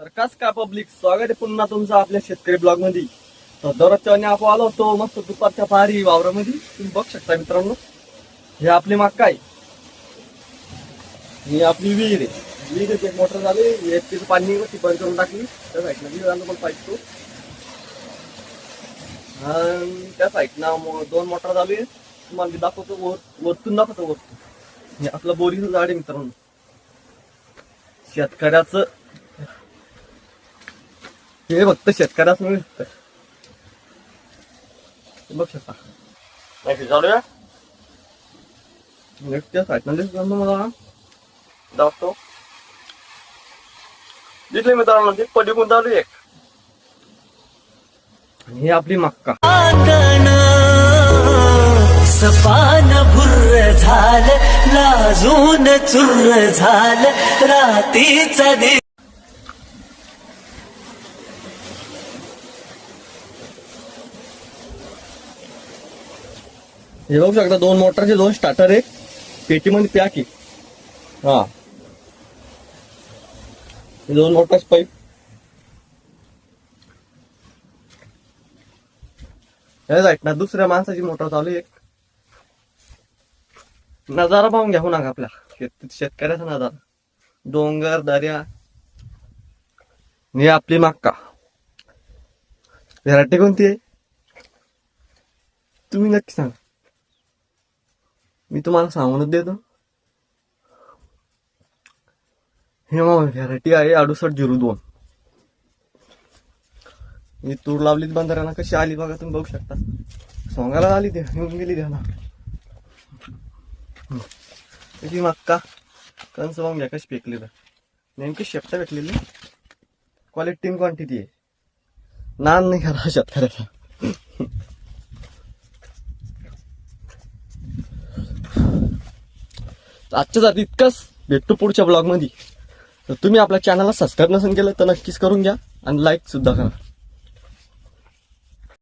तर कस का पब्लिक स्वागत आहे पुन्हा तुमचं आपल्या शेतकरी ब्लॉग मध्ये. तर दररोजच्या आपण आलो होतो मस्त दुपारच्या पारी वावरामध्ये. तुम्ही बघू शकता मित्रांनो, हे आपली मक्का आहे, ही आपली विहीर आहे. विहीर एक मोटर झाली, एक तिचं पाणी ती बंद करून टाकली. त्या साईडनं विहीर आणलं पण पाहिजे तो, आणि त्या साईडनं दोन मोटर झाली. तुम्हाला मी दाखवतो, वरतून दाखवतो. वरतून हे आपलं बोरीचं झाड आहे मित्रांनो, शेतकऱ्याचं. हे फक्त शेतकऱ्याच मिळत बघ शकता. चालूया त्या साईडनं मला दाखवतो. दिसले मित्रांनो, ती पलीकडून चालू एक. ही आपली मक्का. सपान भुर्र झालं, लाजून चुर्र झालं, रातीचा दे. हे बघू शकता, दोन मोटरचे दोन स्टार्टर आहे, पेटीमध्ये पॅक आहे. हा, हे दोन मोटर्स पाईप. हे जाईट ना दुसऱ्या माणसाची मोटर चालू आहे. एक नजारा पाहून घ्या ना आपल्या शेतकऱ्याचा नजारा, डोंगर दर्या. हे आपली मक्का. व्हेरायटी कोणती आहे तुम्ही नक्की सांगा, मी तुम्हाला सांगूनच देतो. हे मग व्हेरायटी आहे 6802. ही तूर लावलीच बंधाऱ्याला, कशी आली बघा तुम्ही बघू शकता. सोंगाला आली, ते येऊन गेली त्याला. त्याची मक्का कंस पाहून घ्या कशी फेकलेलं, नेमकी शेपटा फेकलेली. क्वालिटी इन क्वांटिटी आहे, नान नाही करा शेतकऱ्याचा. आजच्यासाठी इतकंच, भेटतो पुढच्या ब्लॉग मध्ये. तर तुम्ही आपल्या चॅनलला सबस्क्राईब नसेल केलं तर नक्कीच करून घ्या, आणि लाईक सुद्धा करा.